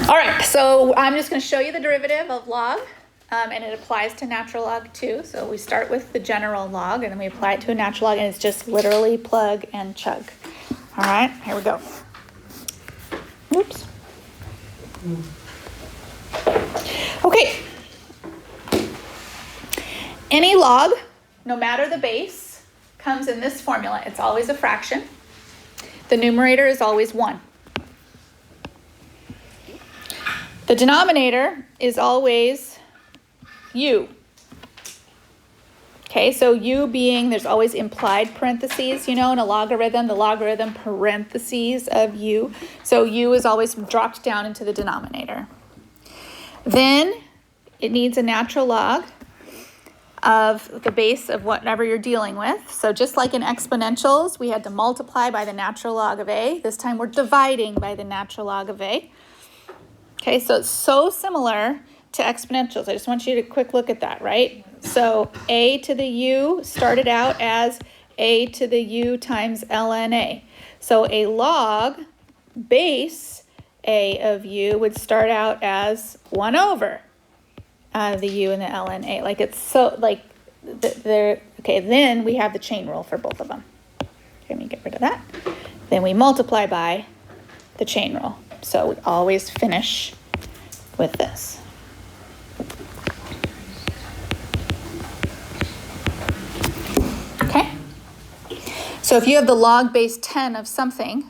All right, so I'm just going to show you the derivative of log, and it applies to natural log too. So we start with the general log, and then we apply it to a natural log, and it's just literally plug and chug. All right, here we go. Oops. Okay. Any log, no matter the base, comes in this formula. It's always a fraction. The numerator is always 1. The denominator is always u. Okay, so u being, there's always implied parentheses, you know, in a logarithm, the logarithm parentheses of u. So u is always dropped down into the denominator. Then it needs a natural log of the base of whatever you're dealing with. So just like in exponentials, we had to multiply by the natural log of a. This time we're dividing by the natural log of a. Okay, so it's so similar to exponentials. I just want you to quick look at that, right? So a to the u started out as a to the u times ln a. So a log base a of u would start out as 1 over the u and the ln a. Like it's so, like, they're, okay, then we have the chain rule for both of them. Let me get rid of that. Then we multiply by the chain rule. So we always finish with this. Okay? So if you have the log base 10 of something,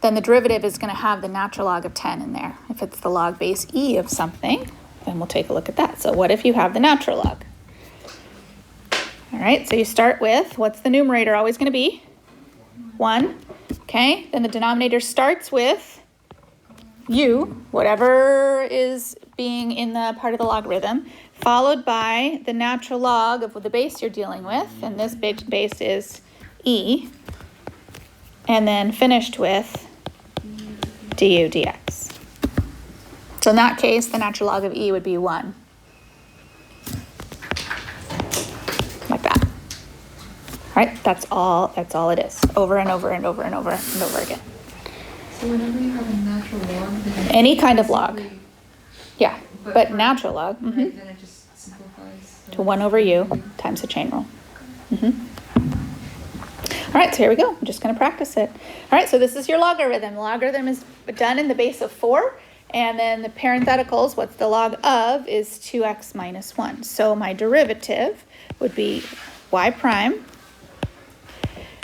then the derivative is going to have the natural log of 10 in there. If it's the log base e of something, then we'll take a look at that. So what if you have the natural log? All right, so you start with, what's the numerator always going to be? 1. Okay, then the denominator starts with u, whatever is being in the part of the logarithm, followed by the natural log of the base you're dealing with, and this base is e, and then finished with du dx. So in that case, the natural log of e would be 1. Like that. All right, that's all it is. Over and over and over and over and over again. So whenever you have a natural log, then any kind of log. Yeah, but natural log. Right, then it just simplifies. To 1 over u times the chain rule. All right, so here we go. I'm just going to practice it. All right, so this is your logarithm. The logarithm is done in the base of 4. And then the parentheticals, what's the log of, is 2x minus 1. So my derivative would be y prime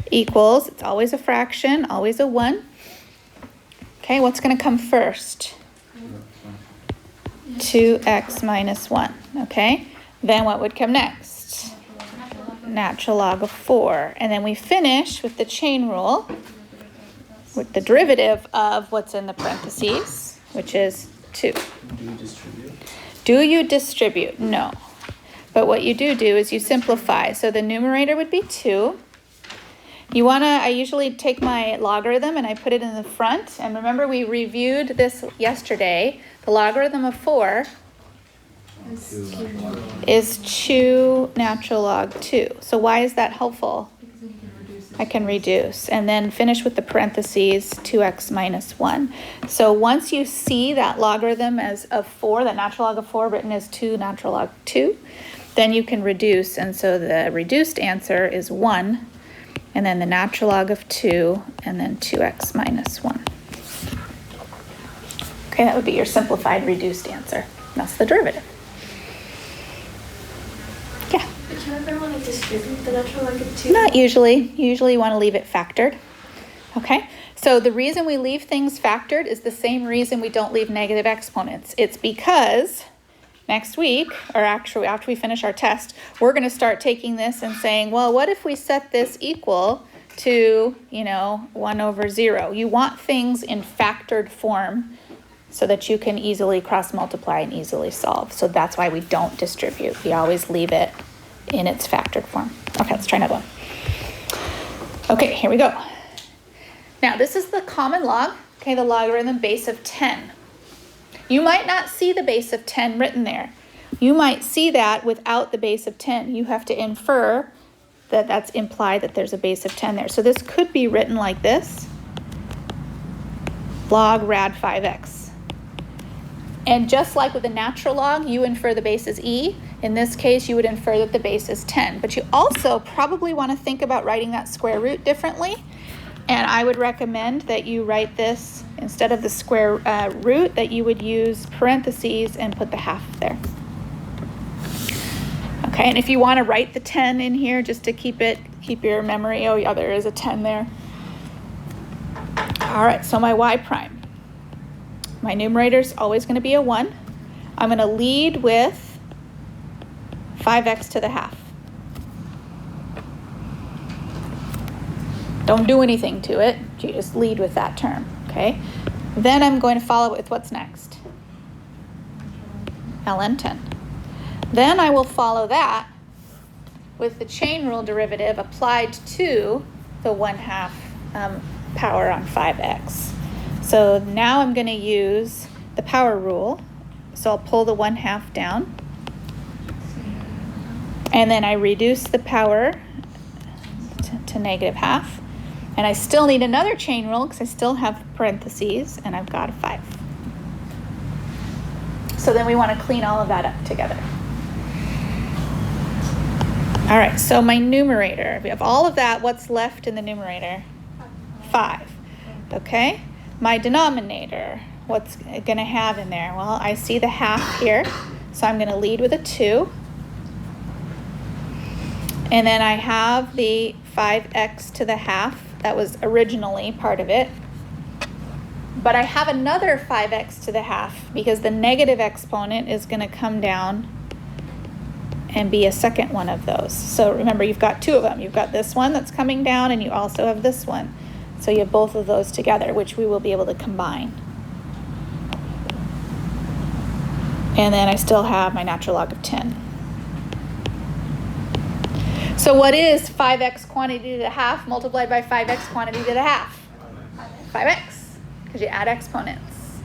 equals, it's always a fraction, always a 1. Okay, what's going to come first? 2x minus 1. Okay, then what would come next? Natural log of 4. And then we finish with the chain rule, with the derivative of what's in the parentheses, which is 2. Do you distribute? Do you distribute? No. But what you do is you simplify. So the numerator would be 2. You want to, I usually take my logarithm and I put it in the front. And remember, we reviewed this yesterday. The logarithm of 4 is 2 natural log 2. So why is that helpful? I can reduce and then finish with the parentheses 2x minus 1. So once you see that logarithm as of 4, that natural log of 4 written as 2 natural log 2, then you can reduce. And so the reduced answer is 1, and then the natural log of 2, and then 2x minus 1. Okay, that would be your simplified reduced answer. That's the derivative. Yeah. Can I ever want to distribute the natural log of 2? Not usually. Usually you want to leave it factored. Okay, so the reason we leave things factored is the same reason we don't leave negative exponents. It's because next week, or actually after we finish our test, we're going to start taking this and saying, well, what if we set this equal to, 1 over 0? You want things in factored form so that you can easily cross-multiply and easily solve. So that's why we don't distribute. We always leave it in its factored form. Okay, let's try another one. Okay, here we go. Now, this is the common log, okay, the logarithm base of 10. You might not see the base of 10 written there. You might see that without the base of 10. You have to infer that that's implied that there's a base of 10 there. So this could be written like this, log rad 5x. And just like with a natural log, you infer the base is e. In this case, you would infer that the base is 10. But you also probably want to think about writing that square root differently. And I would recommend that you write this, instead of the square root, that you would use parentheses and put the half there. Okay, and if you want to write the 10 in here just to keep your memory, oh yeah, there is a 10 there. All right, so my y prime. My numerator is always going to be a 1. I'm going to lead with 5x to the half. Don't do anything to it. You just lead with that term, okay? Then I'm going to follow it with what's next? ln 10. Then I will follow that with the chain rule derivative applied to the 1/2 power on 5x. So now I'm going to use the power rule. So I'll pull the 1/2 down. And then I reduce the power to -1/2. And I still need another chain rule because I still have parentheses and I've got a 5. So then we want to clean all of that up together. All right, so my numerator, we have all of that. What's left in the numerator? 5. Okay, my denominator, what's it going to have in there? Well, I see the half here, so I'm going to lead with a 2. And then I have the 5x to the half. That was originally part of it. But I have another 5x to the half because the negative exponent is going to come down and be a second one of those. So remember, you've got 2 of them. You've got this one that's coming down, and you also have this one. So you have both of those together, which we will be able to combine. And then I still have my natural log of 10. So what is 5x quantity to the half multiplied by 5x quantity to the half? 5x, because you add exponents.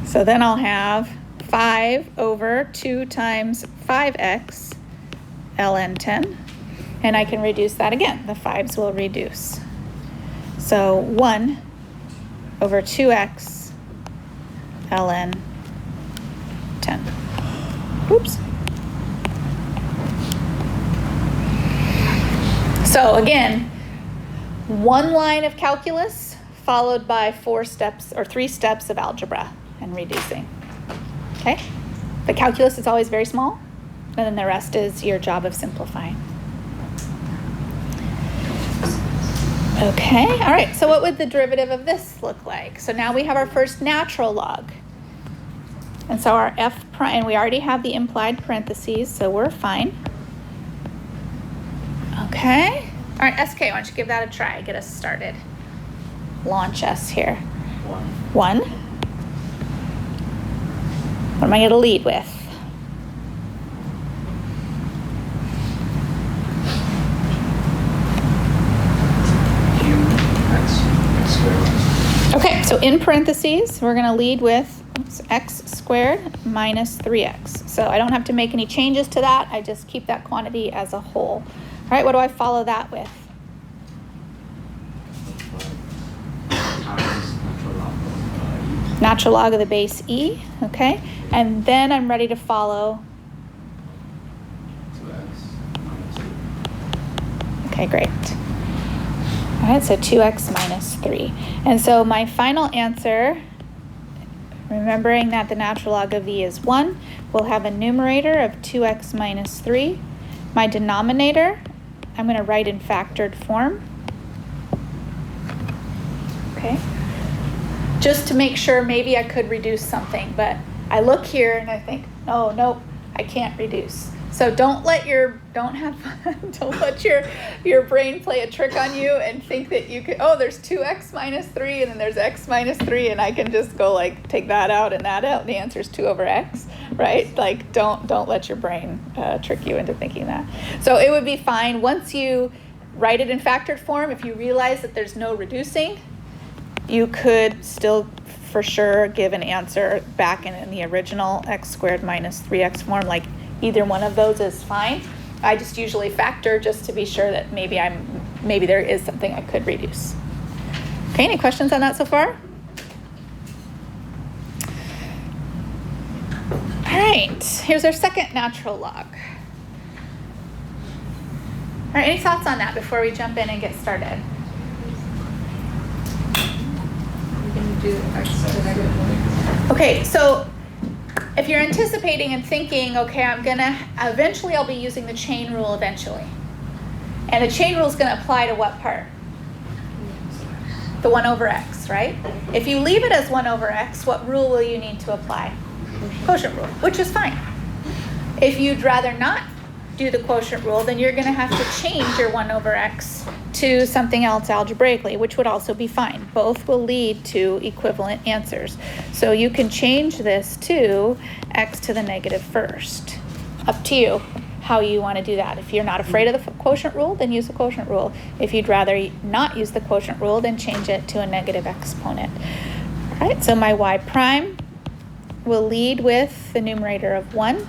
So then I'll have 5 over 2 times 5x ln 10. And I can reduce that again. The 5s will reduce. So 1 over 2x ln 10. Oops. So again, one line of calculus followed by 4 steps or 3 steps of algebra and reducing. Okay? The calculus is always very small, and then the rest is your job of simplifying. Okay, all right, so what would the derivative of this look like? So now we have our first natural log. And so our f prime, and we already have the implied parentheses, so we're fine. Okay, all right, SK, why don't you give that a try, get us started. Launch us here. 1. What am I going to lead with? Okay, so in parentheses, we're going to lead with x squared minus 3x. So I don't have to make any changes to that. I just keep that quantity as a whole. All right, what do I follow that with? Natural log of the base e, okay? And then I'm ready to follow. Okay, great. All right, so 2x minus 3. And so my final answer, remembering that the natural log of e is 1, we'll have a numerator of 2x minus 3. My denominator, I'm going to write in factored form. Okay. Just to make sure maybe I could reduce something, but I look here and I think, oh, nope, I can't reduce. So don't let your brain play a trick on you and think that you could, oh, there's 2x minus 3 and then there's x minus 3 and I can just go like take that out and that out. The answer is 2 over x, right? Like don't let your brain trick you into thinking that. So it would be fine once you write it in factored form. If you realize that there's no reducing, you could still for sure give an answer back in the original x squared minus 3x form. Like either one of those is fine. I just usually factor just to be sure that maybe there is something I could reduce. Okay, any questions on that so far? right, here's our second natural log. All right, any thoughts on that before we jump in and get started? We're gonna do x to the negative 1. Okay, so if you're anticipating and thinking, okay, eventually I'll be using the chain rule eventually. And the chain rule is gonna apply to what part? The 1 over x, right? If you leave it as 1 over x, what rule will you need to apply? Quotient rule, which is fine. If you'd rather not do the quotient rule, then you're going to have to change your 1 over x to something else algebraically, which would also be fine. Both will lead to equivalent answers. So you can change this to x to the negative first. Up to you how you want to do that. If you're not afraid of the quotient rule, then use the quotient rule. If you'd rather not use the quotient rule, then change it to a negative exponent. All right, so my y prime will lead with the numerator of 1.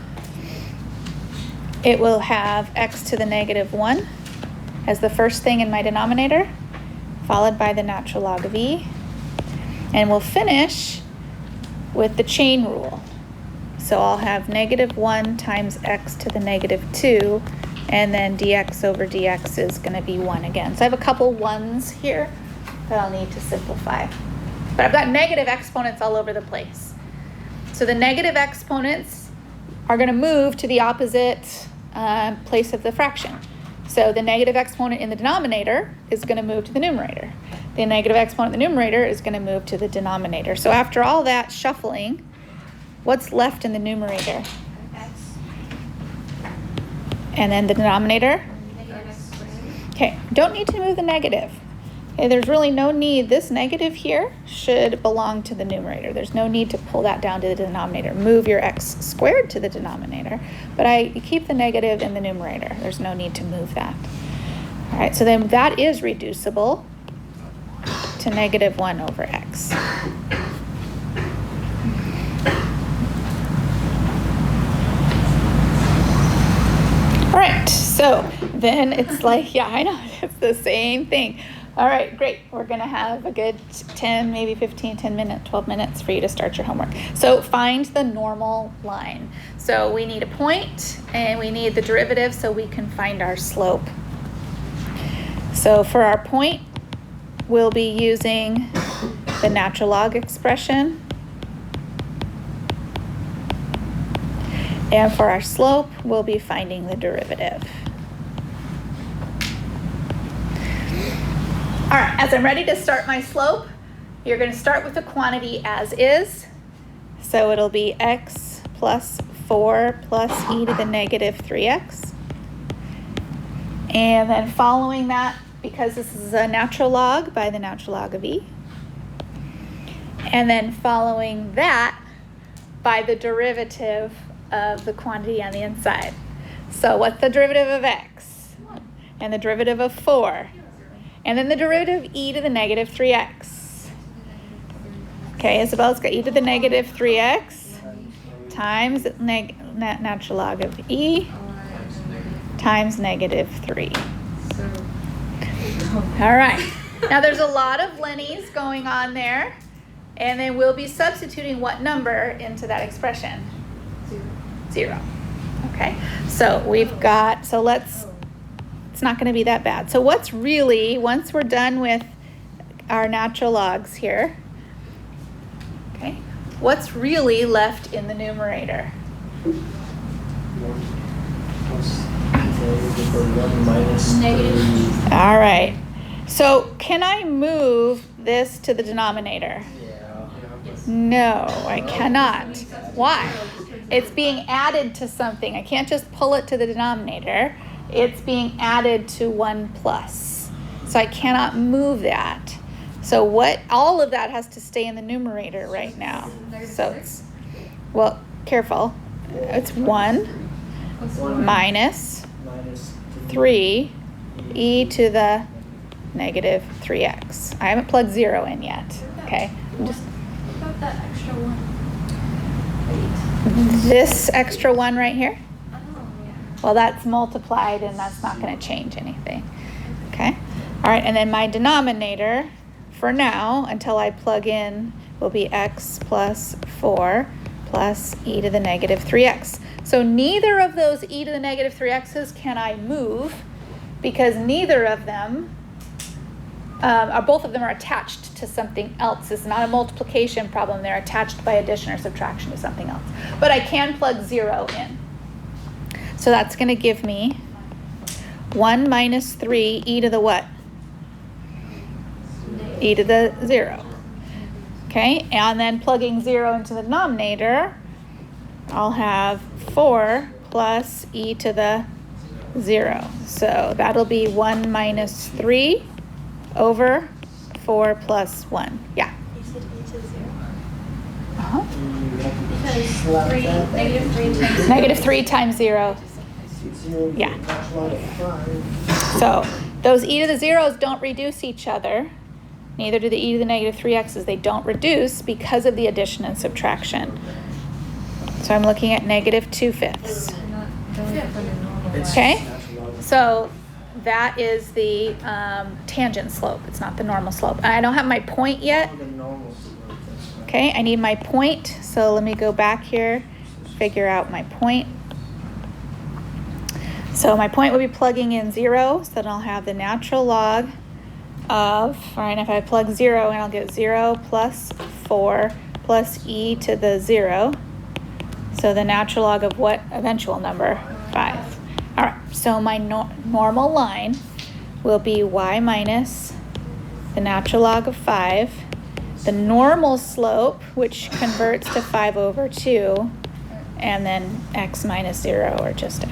It will have x to the negative 1 as the first thing in my denominator, followed by the natural log of e. And we'll finish with the chain rule. So I'll have negative 1 times x to the negative 2, and then dx over dx is going to be 1 again. So I have a couple 1s here that I'll need to simplify. But I've got negative exponents all over the place. So the negative exponents are going to move to the opposite place of the fraction. So the negative exponent in the denominator is going to move to the numerator. The negative exponent in the numerator is going to move to the denominator. So after all that shuffling, what's left in the numerator? X. And then the denominator? Negative x squared. Okay, don't need to move the negative. Okay, there's really no need. This negative here should belong to the numerator. There's no need to pull that down to the denominator. Move your x squared to the denominator, but you keep the negative in the numerator. There's no need to move that. All right, so then that is reducible to negative 1 over x. All right, so then it's like, yeah, I know, it's the same thing. All right, great. We're going to have a good 10, maybe 15, 10 minutes, 12 minutes for you to start your homework. So find the normal line. So we need a point, and we need the derivative so we can find our slope. So for our point, we'll be using the natural log expression. And for our slope, we'll be finding the derivative. All right, as I'm ready to start my slope, you're going to start with the quantity as is. So it'll be x plus 4 plus e to the negative 3x. And then following that, because this is a natural log, by the natural log of e. And then following that, by the derivative of the quantity on the inside. So what's the derivative of x? And the derivative of 4. And then the derivative of e to the negative 3x. Okay, Isabel's got e to the negative 3x times natural log of e times negative 3. All right. Now there's a lot of Lennies going on there. And then we'll be substituting what number into that expression? 0. Okay. So we've got, it's not going to be that bad. So what's really, once we're done with our natural logs here, okay, what's really left in the numerator? 1 minus Negative. All right. So can I move this to the denominator? Yeah. No, I cannot. Why? It's being added to something. I can't just pull it to the denominator. It's being added to 1 plus. So I cannot move that. So all of that has to stay in the numerator right now. So it's, well, careful. It's 1 minus 3 e to the negative 3x. I haven't plugged 0 in yet. Okay. I'm just, What about that extra 1? this extra 1 right here. Oh, yeah. Well, that's multiplied, and that's not going to change anything. Okay? All right, and then my denominator, for now, until I plug in, will be x plus 4 plus e to the negative 3x. So neither of those e to the negative 3x's can I move because neither of them, or both of them are attached to something else. It's not a multiplication problem. They're attached by addition or subtraction to something else. But I can plug 0 in. So that's going to give me 1 minus 3 e to the what? E to the 0. Okay, and then plugging 0 into the denominator, I'll have 4 plus e to the 0. So that'll be 1 minus 3 over 4 plus 1. Yeah. You said e to 0? Uh-huh. Because Negative 3 times 0. Yeah. So those e to the 0's don't reduce each other. Neither do the e to the negative 3x's. They don't reduce because of the addition and subtraction. So I'm looking at negative 2/5. Okay? So that is the tangent slope. It's not the normal slope. I don't have my point yet. Okay, I need my point. So let me go back here, figure out my point. So my point would be plugging in 0, so then I'll have the natural log of, right, if I plug 0 in, I'll get 0 plus 4 plus e to the 0. So the natural log of what eventual number? 5. All right, so my normal line will be y minus the natural log of 5, the normal slope, which converts to 5 over 2, and then x minus 0, or just x.